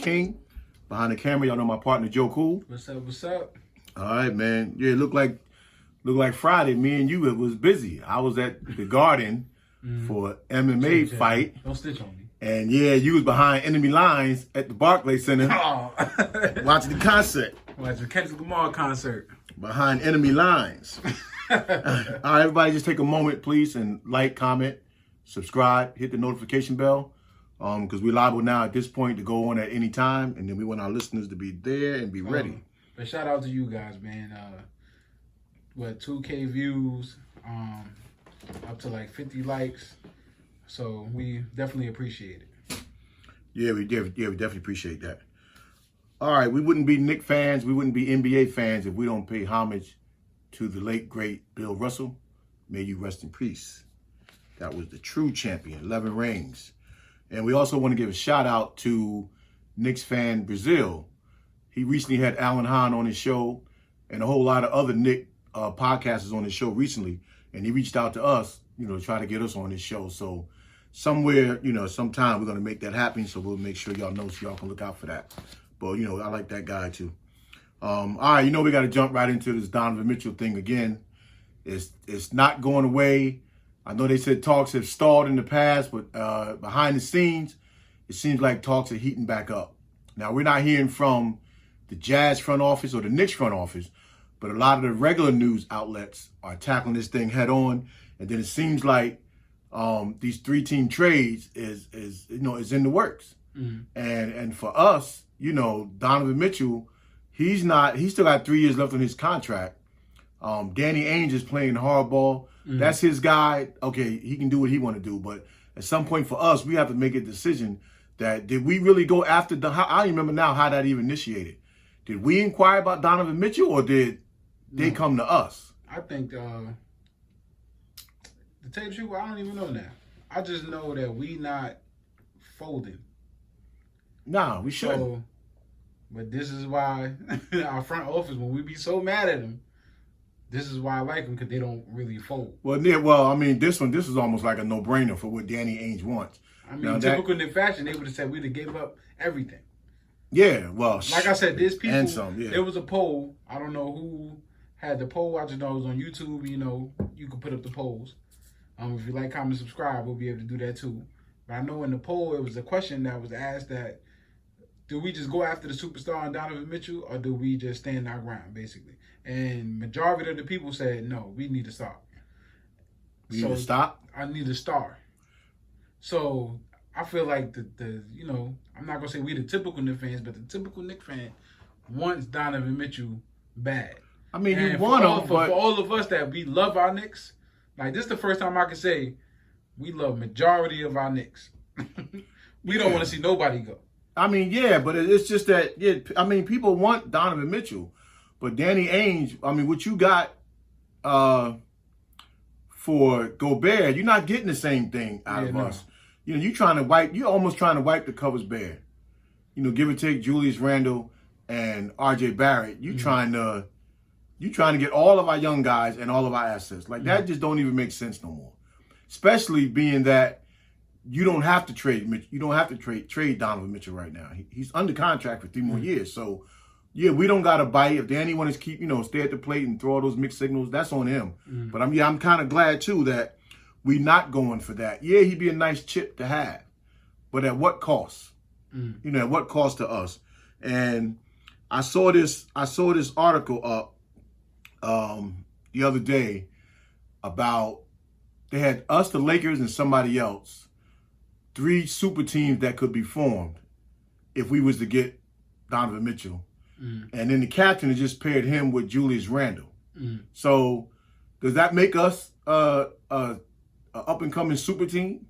King. Behind the camera, y'all know my partner Joe Cool. What's up? What's up? All right, man. Yeah, it looked like Friday. Me and you, it was busy. I was at the Garden for an MMA fight. Don't stitch on me. And yeah, you was behind enemy lines at the Barclays Center watching the concert. Watching the Kendrick Lamar concert. Behind enemy lines. All right, everybody just take a moment, please, and like, comment, subscribe, hit the notification bell. Because we're liable now at this point to go on at any time, and then we want our listeners to be there and be ready. But shout out to you guys, man. 2K views, up to like 50 likes. So we definitely appreciate it. Yeah, we definitely appreciate that. All right, we wouldn't be Knicks fans, we wouldn't be NBA fans if we don't pay homage to the late, great Bill Russell. May you rest in peace. That was the true champion, 11 rings. And we also want to give a shout out to Knicks fan Brazil. He recently had Alan Hahn on his show and a whole lot of other Knicks podcasters on his show recently. And he reached out to us, to try to get us on his show. So somewhere, sometime we're going to make that happen. So we'll make sure y'all know so y'all can look out for that. But, I like that guy too. All right, we got to jump right into this Donovan Mitchell thing again. It's not going away. I know they said talks have stalled in the past, but behind the scenes, it seems like talks are heating back up. Now, we're not hearing from the Jazz front office or the Knicks front office, but a lot of the regular news outlets are tackling this thing head on. And then it seems like these 3-team trades is in the works. Mm-hmm. And for us, Donovan Mitchell, he still got 3 years left on his contract. Danny Ainge is playing hardball. Mm-hmm. That's his guy. Okay, he can do what he want to do. But at some point for us, we have to make a decision that did we really go after I don't remember now how that even initiated. Did we inquire about Donovan Mitchell or did they come to us? I think, to tell you the truth, I don't even know now. I just know that we not folding. Nah, we shouldn't. So, but this is why our front office, when we be so mad at them, this is why I like them, because they don't really fold. Well, this is almost like a no-brainer for what Danny Ainge wants. I mean, typical Knicks fashion, they would have said we'd have gave up everything. Yeah, well, like I said, there's people. And some, yeah. There was a poll. I don't know who had the poll. I just know it was on YouTube. You can put up the polls. If you like, comment, subscribe, we'll be able to do that too. But I know in the poll, it was a question that was asked that, do we just go after the superstar and Donovan Mitchell, or do we just stand our ground, basically? And majority of the people said, no, we need to stop. We need to stop? I need a star. So I feel like I'm not going to say we the typical Knicks fans, but the typical Knicks fan wants Donovan Mitchell bad. I mean, you want him, but... For all of us that we love our Knicks, like this is the first time I can say we love majority of our Knicks. We don't want to see nobody go. I mean, yeah, but it's just that, people want Donovan Mitchell. But Danny Ainge, what you got for Gobert, you're not getting the same thing out of us. You're almost trying to wipe the covers bare. Give or take Julius Randle and RJ Barrett. You're trying to get all of our young guys and all of our assets. Like that just don't even make sense no more. Especially being that you don't have to trade Mitch. You don't have to trade Donovan Mitchell right now. He's under contract for 3 more years. So, yeah, we don't got to bite. If Danny wants to keep, stay at the plate and throw all those mixed signals, that's on him. Mm. But I'm kind of glad too that we're not going for that. Yeah, he'd be a nice chip to have, but at what cost? Mm. At what cost to us? And I saw this article up the other day about they had us, the Lakers, and somebody else. 3 super teams that could be formed if we was to get Donovan Mitchell. Mm. And then the captain had just paired him with Julius Randle. Mm. So does that make us a up-and-coming super team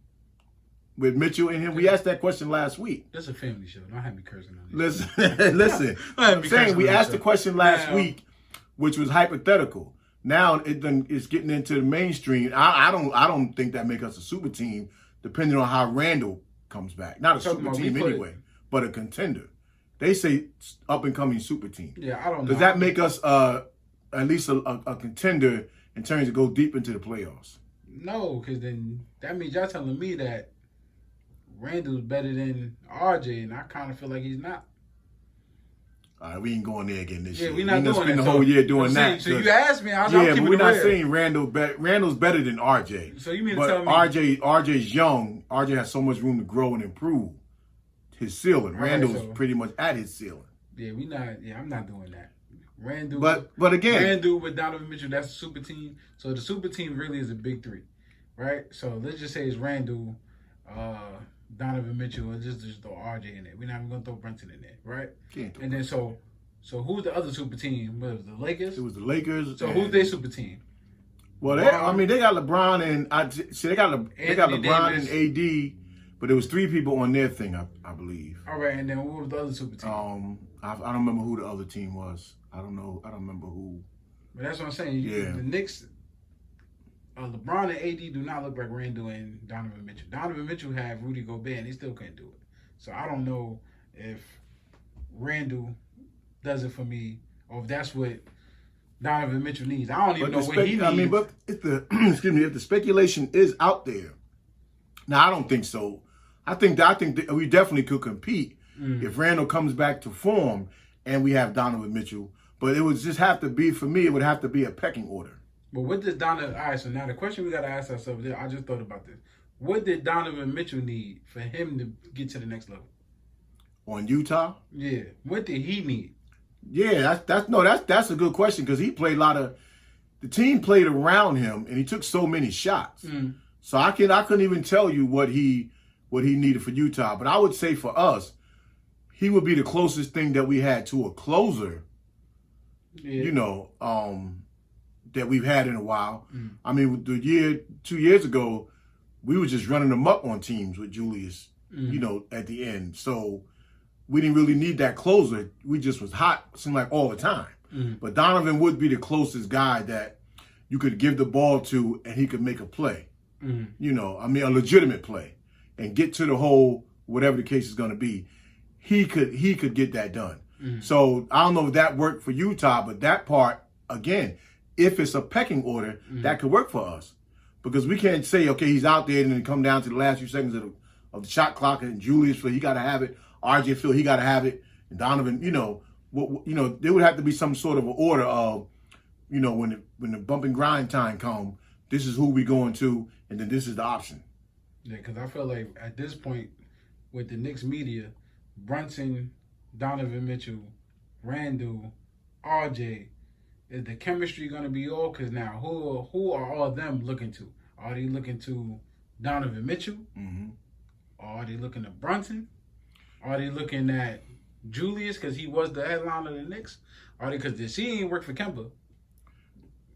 with Mitchell and him? We asked that question last week. That's a family show. Don't have me cursing on this. Listen. I'm saying we asked the question last week, which was hypothetical. Now it's getting into the mainstream. I don't think that make us a super team, depending on how Randall comes back. Not a super team anyway, but a contender. They say up-and-coming super team. Yeah, I don't know. Does that make us at least a contender in terms of go deep into the playoffs? No, because then that means y'all telling me that Randle's better than RJ, and I kind of feel like he's not. All right, we ain't going there again this year. Yeah, we're not doing spend that. the whole year doing that. So you asked me, I'm but keeping we're it not real. saying Randle's better than RJ. So you mean but to tell me RJ's young. RJ has so much room to grow and improve his ceiling. Randle's pretty much at his ceiling. Yeah, I'm not doing that. Randle, but again, Randle with Donovan Mitchell, that's a super team. So the super team really is a big three, right? So let's just say it's Randle, Donovan Mitchell, and just throw RJ in there. We're not even gonna throw Brunson in there, right? And then so who's the other super team? Was it the Lakers? It was the Lakers. So who's their super team? Well, they got LeBron and they got LeBron and AD, but there was 3 people on their thing, I believe. All right, and then what was the other super team? I don't remember who the other team was. I don't know. I don't remember who. But that's what I'm saying. The Knicks, LeBron and AD do not look like Randle and Donovan Mitchell. Donovan Mitchell had Rudy Gobert, and he still couldn't do it. So I don't know if Randle does it for me, or if that's what Donovan Mitchell needs. I don't even know what he needs. I mean, but if the speculation is out there, now I don't think so. I think that we definitely could compete if Randle comes back to form and we have Donovan Mitchell. But it would just have to be, for me, it would have to be a pecking order. But what does Donovan? All right, so now the question we got to ask ourselves is, I just thought about this. What did Donovan Mitchell need for him to get to the next level? On Utah? Yeah. What did he need? Yeah, that's a good question, because he played the team played around him and he took so many shots. So I couldn't even tell you what he needed for Utah. But I would say for us, he would be the closest thing that we had to a closer, that we've had in a while. I mean, 2 years ago, we were just running them up on teams with Julius, at the end. So we didn't really need that closer. We just was hot, seemed like all the time. But Donovan would be the closest guy that you could give the ball to and he could make a play. A legitimate play and get to the hole, whatever the case is going to be. He could get that done. So I don't know if that worked for Utah, but that part, again, if it's a pecking order, that could work for us. Because we can't say, okay, he's out there and then come down to the last few seconds of the shot clock and Julius feel he got to have it. RJ feel he got to have it. And Donovan, there would have to be some sort of an order of, when the bump and grind time come, this is who we going to, and then this is the option. Yeah, because I feel like at this point with the Knicks media, Brunson, Donovan Mitchell, Randle, RJ, is the chemistry going to be all? Because now who are all of them looking to? Are they looking to Donovan Mitchell? Or are they looking at Brunson? Are they looking at Julius because he was the headliner of the Knicks? Are they because he ain't work for Kemba?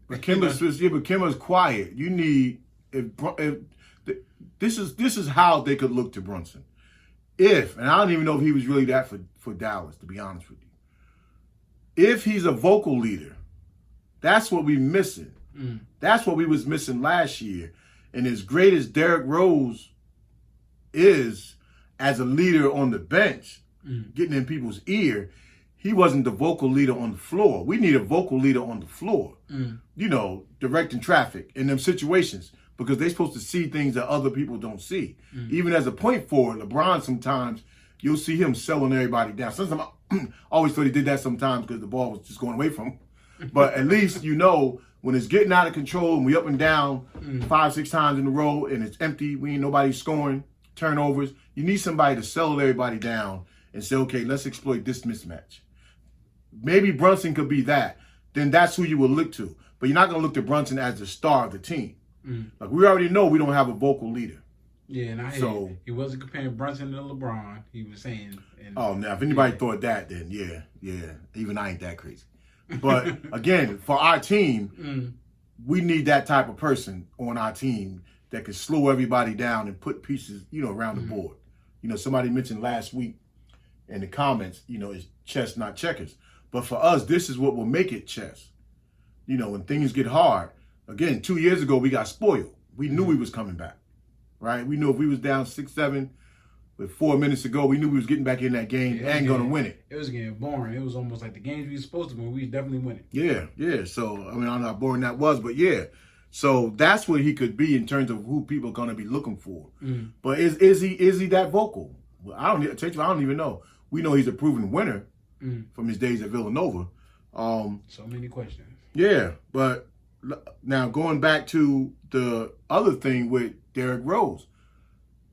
But Kemba's quiet. You need this is how they could look to Brunson. And I don't even know if he was really that for Dallas, to be honest with you. If he's a vocal leader, that's what we're missing. That's what we was missing last year. And as great as Derrick Rose is as a leader on the bench, getting in people's ear, he wasn't the vocal leader on the floor. We need a vocal leader on the floor, directing traffic in them situations, because they're supposed to see things that other people don't see. Even as a point forward, LeBron, sometimes you'll see him selling everybody down. Sometimes I always thought he did that sometimes because the ball was just going away from him. But at least when it's getting out of control and we up and down 5-6 times in a row and it's empty, we ain't nobody scoring, turnovers, you need somebody to settle everybody down and say, okay, let's exploit this mismatch. Maybe Brunson could be that. Then that's who you will look to. But you're not going to look to Brunson as the star of the team. Like, we already know we don't have a vocal leader. Yeah, and I heard he wasn't comparing Brunson to LeBron. He was saying... now, if anybody thought that, then yeah. Even I ain't that crazy. But, again, for our team, we need that type of person on our team that can slow everybody down and put pieces, around the board. Somebody mentioned last week in the comments, it's chess, not checkers. But for us, this is what will make it chess. When things get hard. Again, 2 years ago, we got spoiled. We knew we was coming back, right? We knew if we was down 6-7 with 4 minutes to go, we knew we was getting back in that game and going to win it. It was getting boring. It was almost like the games we were supposed to win, we was definitely winning. Yeah. So, I don't know how boring that was, but yeah. So that's what he could be in terms of who people are going to be looking for. But is he that vocal? Well, I don't even know. We know he's a proven winner from his days at Villanova. So many questions. Yeah, but now going back to the other thing with Derrick Rose,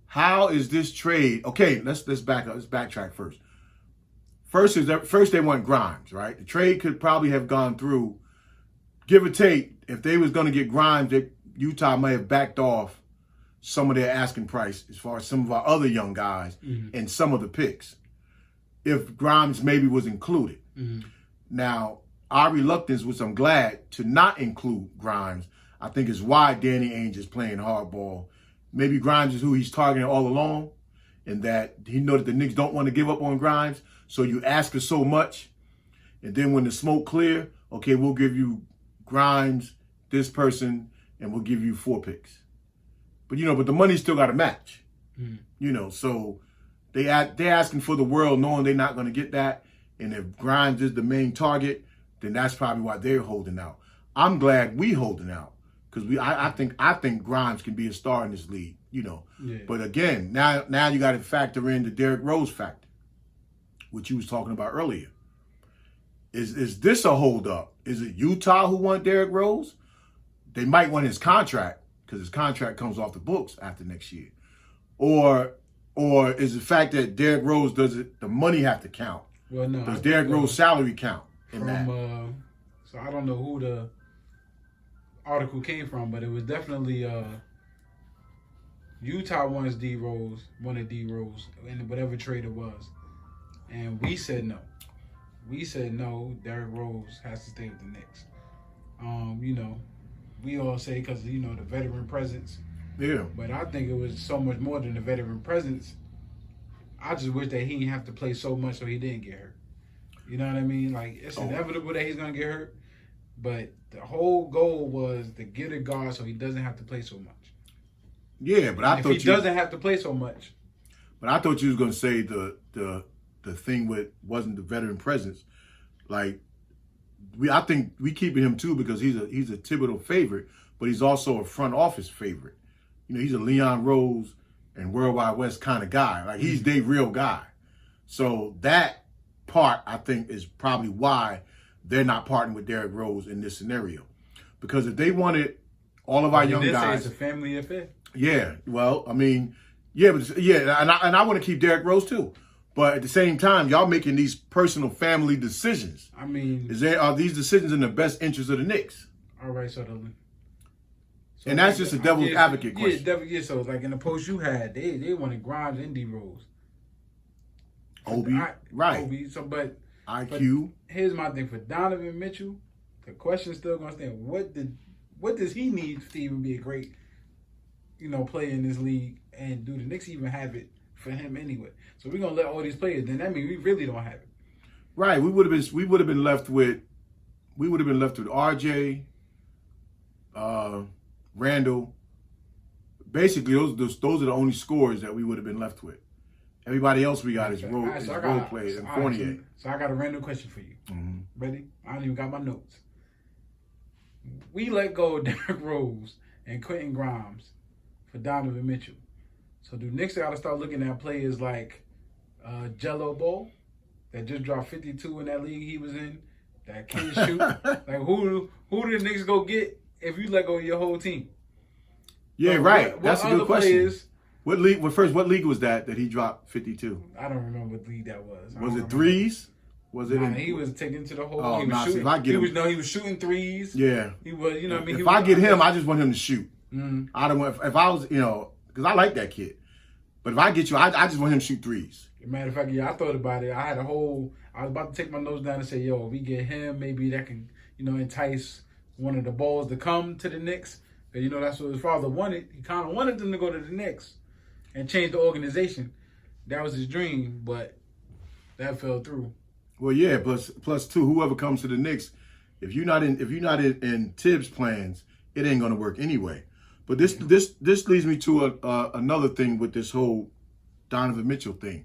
how is this trade? Okay, let's back up. Let's backtrack first. First they want Grimes, right? The trade could probably have gone through, give or take. If they was going to get Grimes, Utah may have backed off some of their asking price as far as some of our other young guys and some of the picks, if Grimes maybe was included. Now, our reluctance, which I'm glad to not include Grimes, I think is why Danny Ainge is playing hardball. Maybe Grimes is who he's targeting all along, and that he knows that the Knicks don't want to give up on Grimes. So you ask for so much, and then when the smoke clear, okay, we'll give you Grimes, this person, and we'll give you 4 picks. But but the money still got to match. So they're asking for the world, knowing they're not going to get that. And if Grimes is the main target, then that's probably why they're holding out. I'm glad we holding out because I think Grimes can be a star in this league. Yeah. But again, now you got to factor in the Derrick Rose factor, which you was talking about earlier. Is this a holdup? Is it Utah who want Derrick Rose? They might want his contract because his contract comes off the books after next year. Or is the fact that Derrick Rose the money have to count? Well, no. Does Derrick Rose salary count in that? So I don't know who the article came from, but it was definitely Utah wanted D Rose in whatever trade it was. And we said no. We said no, Derrick Rose has to stay with the Knicks. We all say because, the veteran presence. Yeah. But I think it was so much more than the veteran presence. I just wish that he didn't have to play so much so he didn't get hurt. You know what I mean? Like, it's inevitable that he's going to get hurt. But the whole goal was to get a guard so he doesn't have to play so much. Yeah, but if he doesn't have to play so much. But I thought you was going to say the thing with wasn't the veteran presence. Like, I think we keeping him too because he's a Thibodeau favorite, but he's also a front office favorite. He's a Leon Rose and Worldwide West kind of guy. Like, he's their real guy. So that part, I think, is probably why they're not partnering with Derrick Rose in this scenario. Because if they wanted all of our young guys, it's a family affair. Yeah, well, I mean, and I want to keep Derrick Rose too. But at the same time, y'all making these personal family decisions. I mean, are these decisions in the best interest of the Knicks? All right, so and that's just a devil's advocate question. Yeah, so like in the post you had, they wanted Grimes and D Rose. Obi, right. Obi, but IQ. But here's my thing for Donovan Mitchell. The question's still gonna stand. What does he need to even be a great, player in this league? And do the Knicks even have it for him anyway? So we're gonna let all these players. Then that means we really don't have it. Right. We would have been left with RJ, Randle. Basically, those are the only scores that we would have been left with. Everybody else we got is role players and Fournier. So I got a random question for you. Mm-hmm. Ready? I don't even got my notes. We let go of Derrick Rose and Quentin Grimes for Donovan Mitchell. So do Knicks got to start looking at players like Jello Ball that just dropped 52 in that league he was in that can't shoot? Like who do the Knicks go get if you let go of your whole team? Yeah, so right. That's a good question. Players, what league? Well, first, what league was that he dropped 52? I don't remember what league that was. Was it threes? Was it? He was taking to the whole. Oh, he was shooting. If I get him, he was shooting threes. Yeah, he was. What I mean. If I get him, I just want him to shoot. Mm-hmm. I don't want. If I was, because I like that kid. But if I get you, I just want him to shoot threes. Matter of fact, I thought about it. I was about to take my notes down and say, if we get him, maybe that can, entice one of the balls to come to the Knicks. Because, that's what his father wanted. He kind of wanted them to go to the Knicks and change the organization. That was his dream, but that fell through. Well, yeah. Plus two, whoever comes to the Knicks, if you're not in Tibbs' plans, it ain't gonna work anyway. But this leads me to another thing with this whole Donovan Mitchell thing.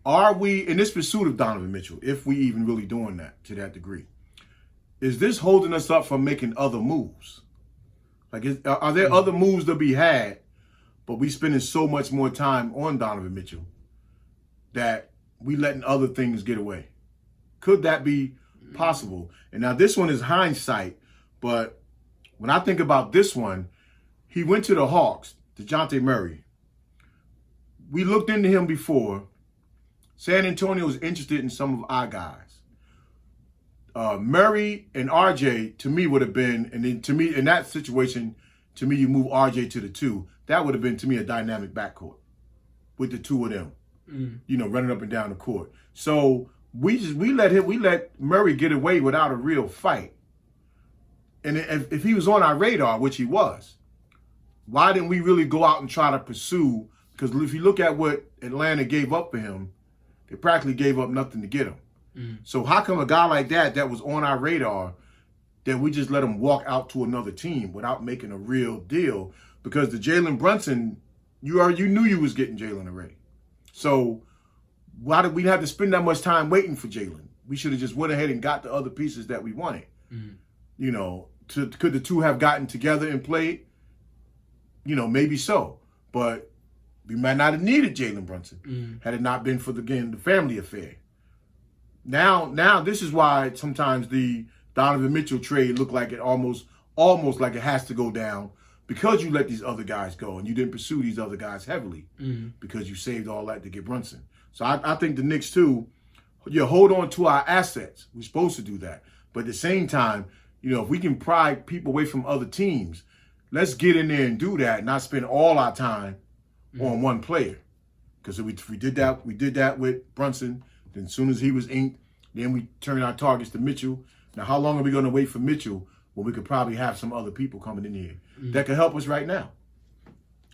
Are we in this pursuit of Donovan Mitchell, if we even really doing that to that degree? Is this holding us up from making other moves? Like, are there other moves to be had? But we spending so much more time on Donovan Mitchell that we letting other things get away. Could that be possible? And now this one is hindsight, but when I think about this one, he went to the Hawks, DeJounte Murray. We looked into him before. San Antonio was interested in some of our guys. Murray and RJ, to me, would have been, and then to me, in that situation, to me, you move RJ to the 2. That would have been, to me, a dynamic backcourt with the 2 of them, running up and down the court. So we let Murray get away without a real fight. And if he was on our radar, which he was, why didn't we really go out and try to pursue? Because if you look at what Atlanta gave up for him, they practically gave up nothing to get him. So how come a guy like that was on our radar, that we just let him walk out to another team without making a real deal? Because the Jalen Brunson, you knew you was getting Jalen already. So why did we have to spend that much time waiting for Jalen? We should have just went ahead and got the other pieces that we wanted. Could the 2 have gotten together and played? Maybe so. But we might not have needed Jalen Brunson had it not been for the family affair. Now this is why sometimes the Donovan Mitchell trade looked like it almost like it has to go down, because you let these other guys go and you didn't pursue these other guys heavily because you saved all that to get Brunson. So I think the Knicks too, hold on to our assets. We're supposed to do that. But at the same time, if we can pry people away from other teams, let's get in there and do that and not spend all our time on one player. Because we did that with Brunson. Then as soon as he was inked, then we turned our targets to Mitchell. Now, how long are we going to wait for Mitchell when we could probably have some other people coming in here that could help us right now?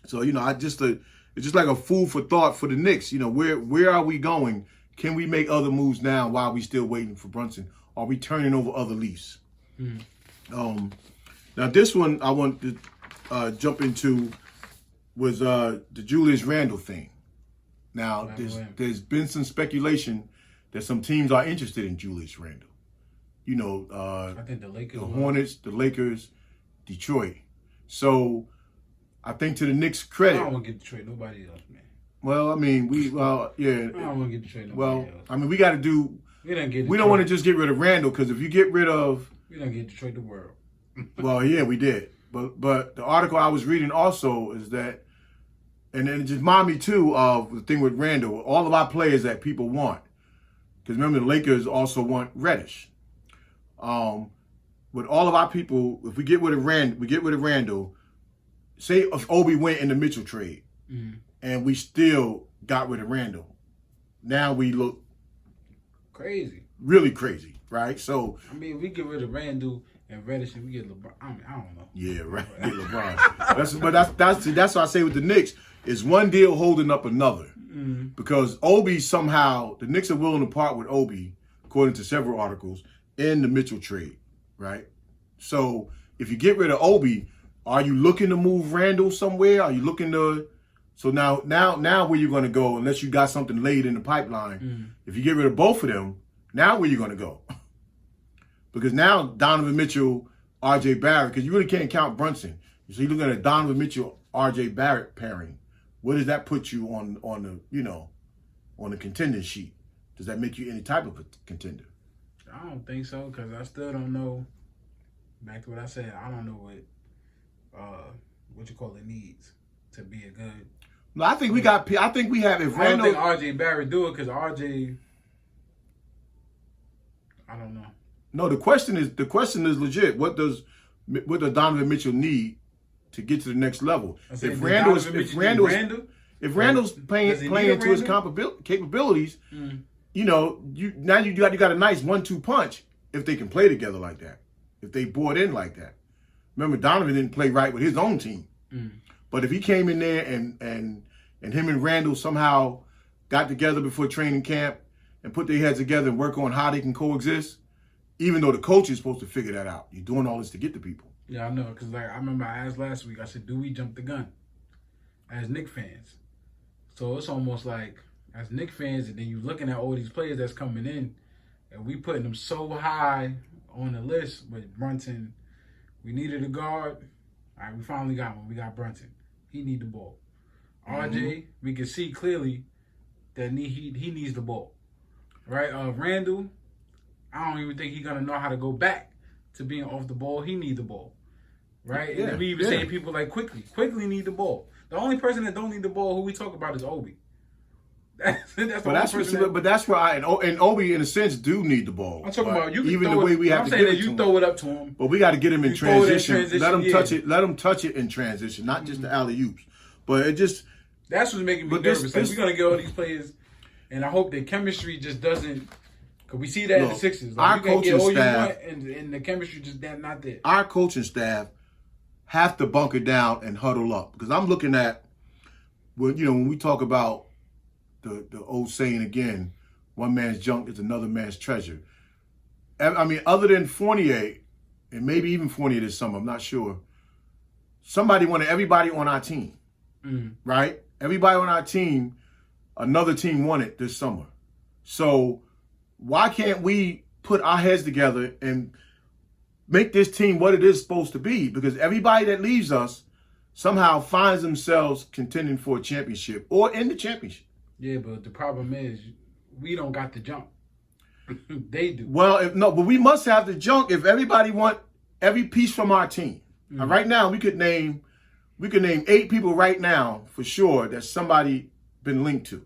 So, it's just like a food for thought for the Knicks. Where are we going? Can we make other moves now while we still waiting for Brunson? Are we turning over other leaves? Now, this one I want to jump into was the Julius Randle thing. Now, there's been some speculation that some teams are interested in Julius Randle. I think the Lakers, the Hornets, the Lakers, Detroit. So, I think to the Knicks' credit, I don't want to get Detroit nobody else, man. Well, I mean, I don't want to get Detroit nobody else. I mean, we got to do. We don't want to just get rid of Randle, because if you get rid of, we don't get Detroit the world. Well, yeah, we did. But the article I was reading also is that, and then it just reminded me too of the thing with Randle, all of our players that people want. Because remember, the Lakers also want Reddish. With all of our people, if we get rid of Randle, say if Obi went in the Mitchell trade, and we still got rid of Randle, now we look crazy, really crazy, right? So I mean, we get rid of Randle and Reddish, and we get LeBron. I don't know. Yeah, right. Get LeBron. That's what I say with the Knicks. Is one deal holding up another? Because Obi somehow, the Knicks are willing to part with Obi, according to several articles, in the Mitchell trade, right? So if you get rid of Obi, are you looking to move Randle somewhere? Are you looking to? So now where you going to go, unless you got something laid in the pipeline? If you get rid of both of them, now where you going to go? Because now Donovan Mitchell, RJ Barrett, because you really can't count Brunson. So you're looking at a Donovan Mitchell, RJ Barrett pairing. Where does that put you on the contender sheet? Does that make you any type of a contender? I don't think so, because I still don't know. Back to what I said, I don't know what you call it needs to be a good. No, I think we got. I think we have. If Randle, I don't think RJ Barrett do it, because RJ. I don't know. No, the question is legit. What does Donovan Mitchell need to get to the next level? If Randle's playing into his capabilities, you got a nice 1-2 punch if they can play together like that. If they bought in like that. Remember, Donovan didn't play right with his own team. But if he came in there and him and Randle somehow got together before training camp and put their heads together and work on how they can coexist, even though the coach is supposed to figure that out. You're doing all this to get the people. Yeah, I know. Because I remember I asked last week, I said, do we jump the gun as Knicks fans? So it's almost like, as Knicks fans, and then you're looking at all these players that's coming in, and we putting them so high on the list with Brunson. We needed a guard. All right, we finally got one. We got Brunson. He need the ball. RJ, we can see clearly that he needs the ball. Right? Randle, I don't even think he's gonna know how to go back to being off the ball. He need the ball. Right? And then we even saying people like Quickly need the ball. The only person that don't need the ball who we talk about is Obi. That's but that's where and Obi in a sense do need the ball. I'm talking about you. Even the way we have to give it to him. You throw it up to him. But we got to get him in transition. Let him touch it. Let him touch it in transition, not just the alley oops. But it just that's what's making me nervous. Like, we're gonna get all these players, and I hope their chemistry just doesn't. Cause we see that in the Sixers. Like, our coaching staff and the chemistry just not there. Our coaching staff have to bunker down and huddle up because I'm looking at when we talk about the old saying again, one man's junk is another man's treasure. I mean, other than Fournier, and maybe even Fournier this summer, I'm not sure. Somebody wanted everybody on our team, right? Everybody on our team, another team won it this summer. So why can't we put our heads together and make this team what it is supposed to be? Because everybody that leaves us somehow finds themselves contending for a championship or in the championship. Yeah, but the problem is we don't got the jump. They do. Well, but we must have the junk if everybody want every piece from our team. Right now, we could name 8 people right now for sure that somebody been linked to.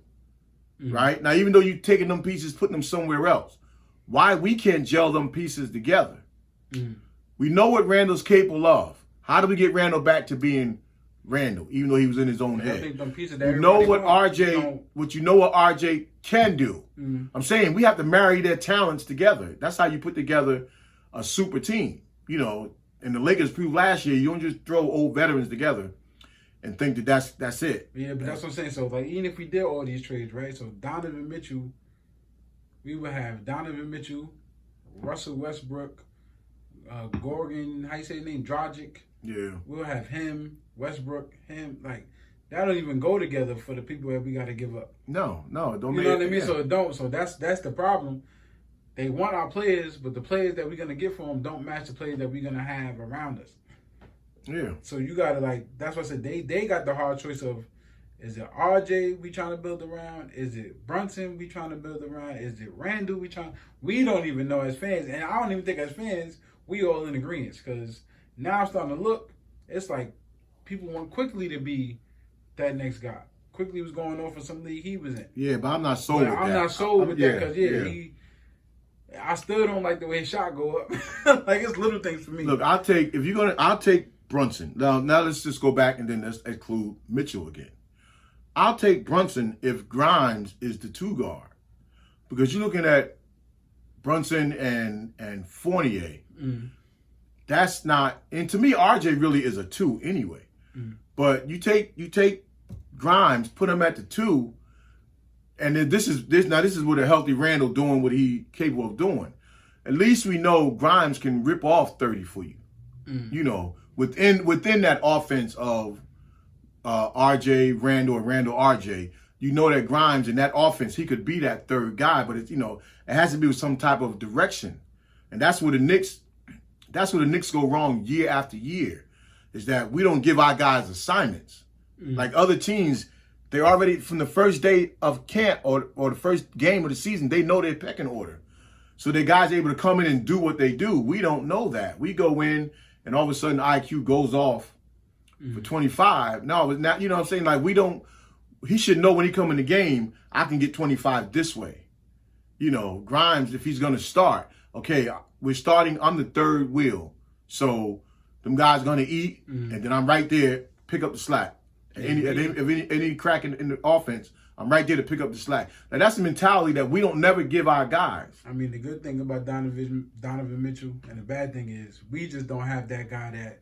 Right now, even though you taking them pieces, putting them somewhere else, why we can't gel them pieces together? We know what Randle's capable of. How do we get Randle back to being Randle, even though he was in his own head? You know what RJ can do. I'm saying we have to marry their talents together. That's how you put together a super team. And the Lakers proved last year, you don't just throw old veterans together and think that that's it. Yeah, but that's what I'm saying. So, like, even if we did all these trades, right? So, Donovan Mitchell, we would have Donovan Mitchell, Russell Westbrook, Gorgon, how you say his name? Dragic. Yeah. We'll have him, Westbrook, him. Like, that don't even go together for the people that we got to give up. No, it don't. You know what I mean? Yeah. So it don't. So that's the problem. They want our players, but the players that we're gonna get for them don't match the players that we're gonna have around us. Yeah. So you gotta that's what I said. They got the hard choice of, is it RJ we trying to build around? Is it Brunson we trying to build around? Is it Randle we trying? We don't even know as fans, and I don't even think as fans we all in agreement, because now I'm starting to look. It's like people want Quickly to be that next guy. Quickly was going off for some league he was in. Yeah, but I'm not sold with that. I'm not sold with that because I still don't like the way his shot go up. Like, it's little things for me. Look, I'll take Brunson. Now let's just go back and then let's include Mitchell again. I'll take Brunson if Grimes is the 2 guard. Because you're looking at Brunson and Fournier. That's not, and to me, RJ really is a 2 anyway. But you take Grimes, put him at the 2, and then this is what a healthy Randle doing what he capable of doing. At least we know Grimes can rip off 30 for you. Within that offense of RJ, Randle, or Randle, RJ, you know that Grimes in that offense, he could be that 3rd guy, but it has to be with some type of direction. And that's where the Knicks go wrong year after year, is that we don't give our guys assignments. Like other teams, they already, from the first day of camp or the first game of the season, they know their pecking order. So the guys are able to come in and do what they do. We don't know that. We go in and all of a sudden IQ goes off for 25. No, it's not, you know what I'm saying? Like, he should know when he come in the game, I can get 25 this way. Grimes, if he's going to start, okay, we're starting, I'm the 3rd wheel. So them guys going to eat, and then I'm right there, pick up the slack. Any crack in the offense, I'm right there to pick up the slack. Now, that's the mentality that we don't never give our guys. I mean, the good thing about Donovan Mitchell, and the bad thing is we just don't have that guy that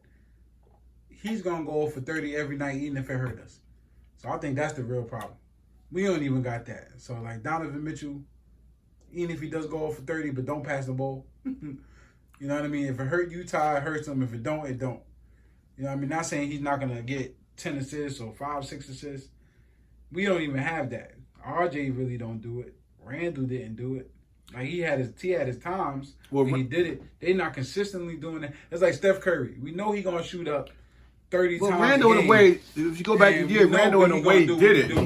he's going to go for 30 every night, even if it hurt us. So I think that's the real problem. We don't even got that. So, like, Donovan Mitchell, even if he does go for 30 but don't pass the ball, you know what I mean? If it hurt Utah, it hurts him. If it don't, it don't. You know what I mean? Not saying he's not going to get 10 assists or 5, 6 assists. We don't even have that. RJ really don't do it. Randle didn't do it. Like, he had his times when he did it. They not consistently doing it. It's like Steph Curry. We know he gonna shoot up 30 Well, times Randle a in game. a way, if you go back, And yeah, we know Randle what in a he way gonna do did what it. he do.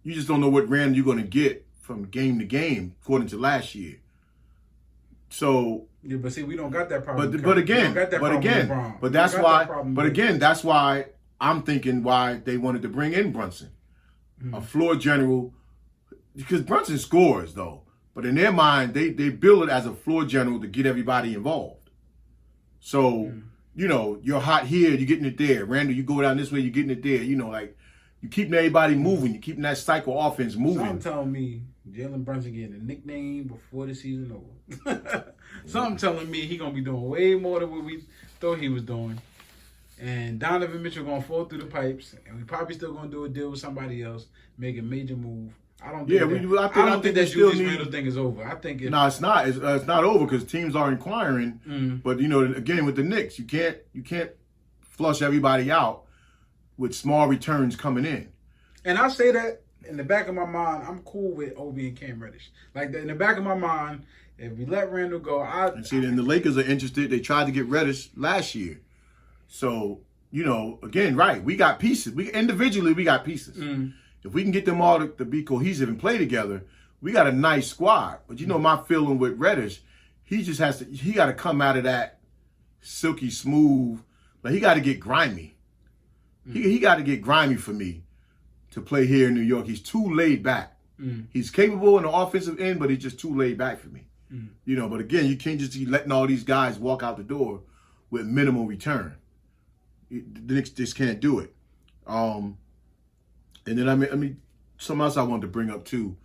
You just don't know what Randle you're going to get from game to game, according to last year. So, Yeah, but see, we don't got that problem. but again, that's why I'm thinking why they wanted to bring in Brunson, a floor general, because Brunson scores though. But in their mind, they build it as a floor general to get everybody involved. So, you know, you're hot here, you're getting it there. Randle, you go down this way, you're getting it there. You know, like, you're keeping everybody moving. You're keeping that cycle offense moving. Something telling me Jalen Brunson getting a nickname before the season over. Something telling me he going to be doing way more than what we thought he was doing. And Donovan Mitchell going to fall through the pipes. And we probably still going to do a deal with somebody else, make a major move. I don't think I think that Julius Randle thing is over. I think no, it's not. It's not over because teams are inquiring. But you know, again with the Knicks, you can't flush everybody out with small returns coming in. And I say that in the back of my mind, I'm cool with Obi and Cam Reddish. Like in the back of my mind, if we let Randle go, then the Lakers are interested. They tried to get Reddish last year, so you know, again, right? We got pieces. We got pieces. If we can get them all to be cohesive and play together, we got a nice squad. But you know, my feeling with Reddish, he got to come out of that silky smooth. Like he got to get grimy. He got to get grimy for me to play here in New York. He's too laid back. He's capable in the offensive end, but he's just too laid back for me. You know, but again, you can't just be letting all these guys walk out the door with minimal return. The Knicks just can't do it. And then I mean, something else I wanted to bring up too,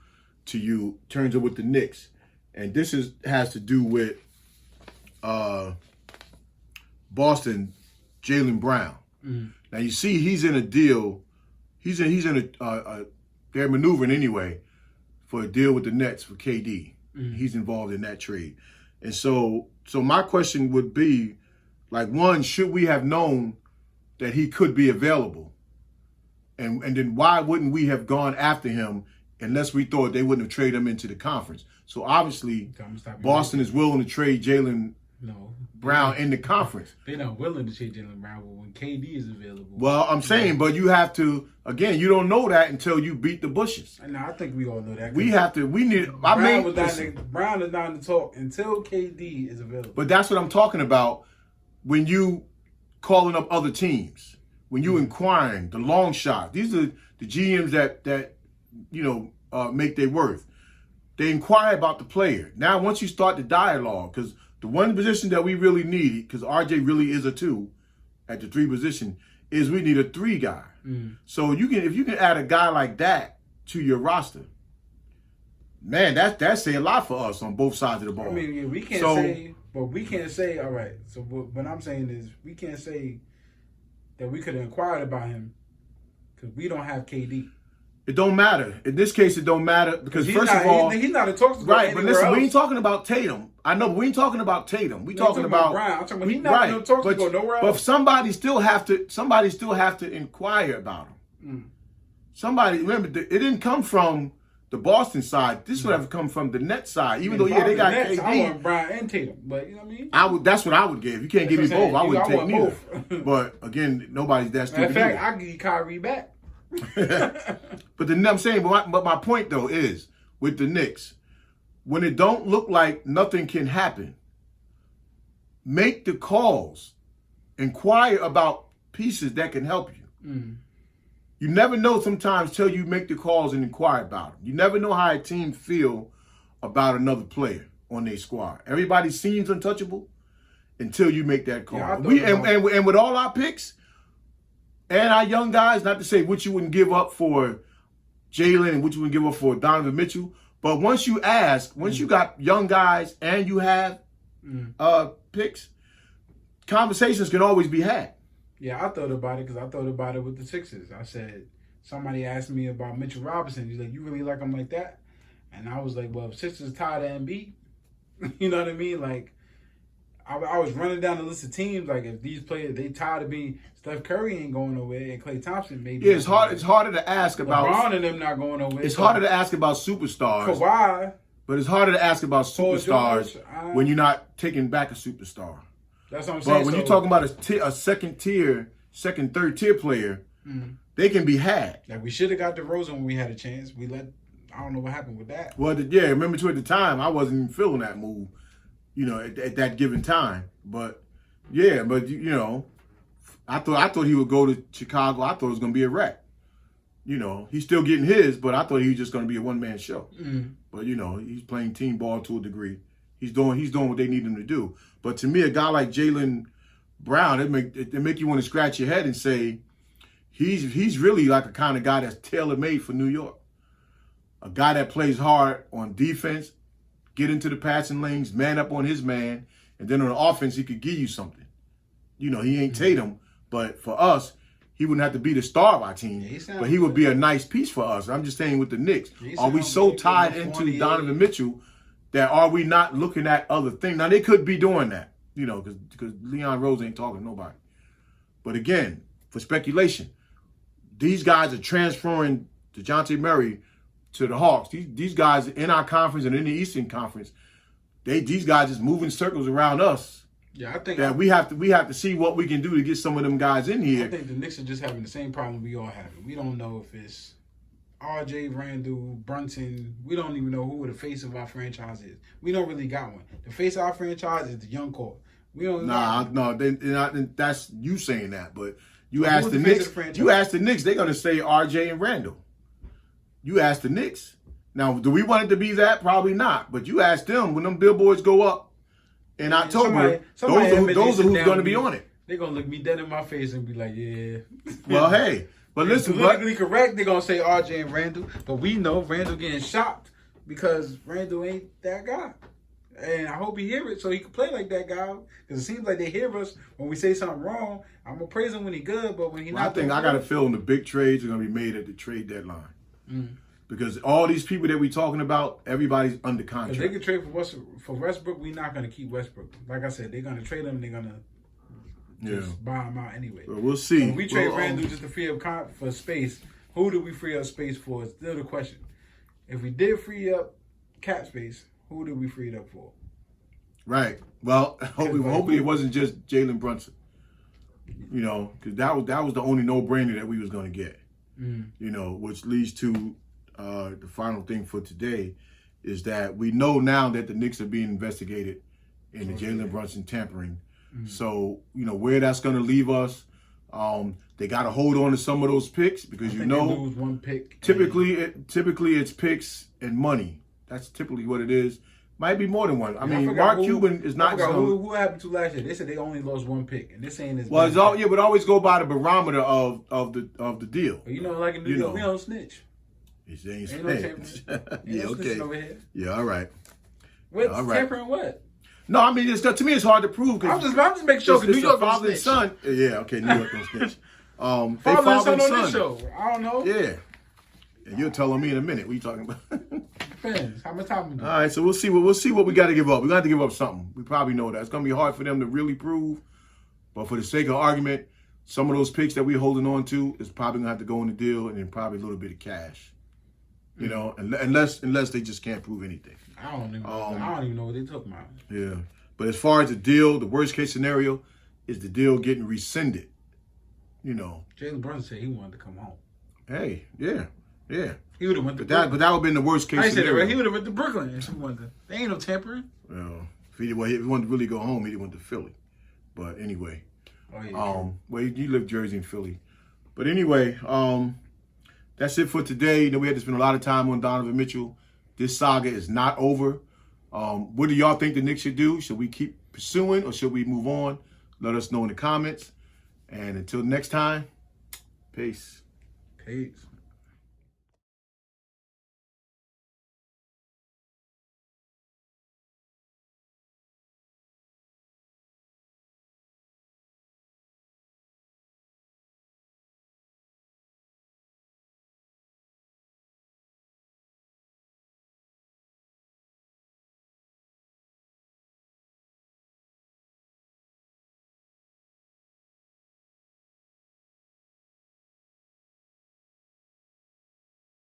to you, turns up with the Knicks, and this has to do with Boston, Jaylen Brown. Now you see, he's in a deal. He's in a they're maneuvering anyway for a deal with the Nets for KD. He's involved in that trade, and so my question would be, like, one, should we have known that he could be available? And then why wouldn't we have gone after him unless we thought they wouldn't have traded him into the conference? So obviously, Boston is willing to trade Jaylen Brown in the conference. They're not willing to trade Jaylen Brown when KD is available. Well, I'm saying, but you have to, again, you don't know that until you beat the bushes. No, I think we all know that. Brown is not in the talk until KD is available. But that's what I'm talking about when you calling up other teams. When you inquiring, the long shot, these are the GMs that you know make their worth. They inquire about the player. Now, once you start the dialogue, because the one position that we really need, because RJ really is a 2 at the 3 position, is we need a 3 guy. So if you can add a guy like that to your roster, man, that's saying a lot for us on both sides of the ball. I mean, yeah, we can't say. All right. So what I'm saying is, we can't say that we could have inquired about him because we don't have KD. It don't matter. In this case, it don't matter because he's first of all, he's not a talk to go right. But listen, else. we ain't talking about Tatum. I know, but we ain't talking about Tatum. We talking about Brown. I'm talking about he's not going to talk to go nowhere else. But somebody still have to inquire about him. Somebody, remember, it didn't come from the Boston side. This would have come from the Nets side. Even though they got KD. I want Brown and Tatum, but you know what I mean. That's what I would give. You can't give me both. I wouldn't take neither. But again, nobody's that stupid. In fact, I give Kyrie back. But I'm saying, but my point though is with the Knicks, when it don't look like nothing can happen, make the calls, inquire about pieces that can help you. You never know sometimes till you make the calls and inquire about them. You never know how a team feel about another player on their squad. Everybody seems untouchable until you make that call. And with all our picks and our young guys, not to say what you wouldn't give up for Jalen and what you wouldn't give up for Donovan Mitchell, but once you got young guys and you have picks, conversations can always be had. Yeah, I thought about it because I thought about it with the Sixers. I said, somebody asked me about Mitchell Robinson. He's like, you really like him like that? And I was like, well, if Sixers tied of Embiid, you know what I mean? Like, I was running down the list of teams. Like, if these players, they tired of being, Steph Curry ain't going nowhere, and Klay Thompson maybe. Yeah, it's harder to ask about. LeBron and them not going nowhere. It's harder to ask about superstars. Kawhi. But it's harder to ask about superstars when you're not taking back a superstar. That's what I'm saying. But when you're talking about a second, third tier player, they can be had. Like we should have got DeRozan when we had a chance. I don't know what happened with that. Well, yeah, remember too at the time, I wasn't even feeling that move, at that given time. But yeah, I thought he would go to Chicago. I thought it was going to be a wreck. He's still getting his, but I thought he was just going to be a one-man show. But he's playing team ball to a degree. He's doing what they need him to do. But to me, a guy like Jaylen Brown, it make you want to scratch your head and say he's really like a kind of guy that's tailor-made for New York. A guy that plays hard on defense, get into the passing lanes, man up on his man, and then on the offense he could give you something. He ain't Tatum, but for us, he wouldn't have to be the star of our team, but he would be a nice piece for us. I'm just saying with the Knicks, are we so tied into Donovan Mitchell that are we not looking at other things? Now, they could be doing that, because Leon Rose ain't talking to nobody. But again, for speculation, these guys are transferring DeJounte Murray to the Hawks. These guys in our conference and in the Eastern Conference, these guys just moving circles around us. Yeah, I think that we have to see what we can do to get some of them guys in here. I think the Knicks are just having the same problem we all have. We don't know if it's RJ, Randle, Brunson. We don't even know who the face of our franchise is. We don't really got one. The face of our franchise is the young core. We don't. That's you saying that, but you ask the Knicks. You ask the Knicks, they're gonna say RJ and Randle. You ask the Knicks. Now, do we want it to be that? Probably not. But you ask them when them billboards go up in October. Those are who's going to be on it. They're going to look me dead in my face and be like, yeah. Well, hey. But listen. Politically correct, they're going to say RJ and Randle. But we know Randle getting shocked because Randle ain't that guy. And I hope he hear it so he can play like that guy. Because it seems like they hear us when we say something wrong. I'm going to praise him when he good, but when he not. I got a feeling the big trades are going to be made at the trade deadline. Because all these people that we're talking about, everybody's under contract. If they could trade for Westbrook, we're not going to keep Westbrook. Like I said, they're going to trade him. They're going to just buy him out anyway. Well, we'll see. So if we trade Randle just to free up for space, who do we free up space for is still the question. If we did free up cap space, who did we free it up for? Right. Well, hopefully it wasn't just Jalen Brunson. Because that was the only no-brainer that we was going to get. Which leads to the final thing for today is that we know now that the Knicks are being investigated in the Jalen Brunson tampering. So, where that's going to leave us, they got to hold on to some of those picks because they lose one pick. Typically it's picks and money. That's typically what it is. Might be more than one. I mean, Mark Cuban is not. Who happened to last year? They said they only lost one pick, and this ain't as. Well, but always go by the barometer of the deal. But like in New York, we don't snitch. It ain't snitch. Yeah, okay. Over here. Yeah, all right. What's tampering? What? No, I mean to me it's hard to prove. I'm just making sure because New York father and son. Yeah, okay, New York don't snitch. Father and son on this show. I don't know. Yeah. And you'll tell me in a minute. What are you talking about? Depends. How much time we do? All right, so we'll see what we got to give up. We got to give up something. We probably know that. It's going to be hard for them to really prove. But for the sake of argument, some of those picks that we're holding on to is probably going to have to go in the deal and then probably a little bit of cash. Unless they just can't prove anything. I don't even know what they're talking about. Yeah. But as far as the deal, the worst case scenario is the deal getting rescinded. Jalen Brunson said he wanted to come home. Hey, yeah. Yeah. He would have went to Brooklyn. But that would have been the worst case scenario. Right. He would have went to Brooklyn if he wanted to. They ain't no tampering. Well, if he wanted to really go home, he'd have went to Philly. But anyway. Oh, yeah. Well, you live Jersey and Philly. But anyway, that's it for today. We had to spend a lot of time on Donovan Mitchell. This saga is not over. What do y'all think the Knicks should do? Should we keep pursuing or should we move on? Let us know in the comments. And until next time, peace. Peace.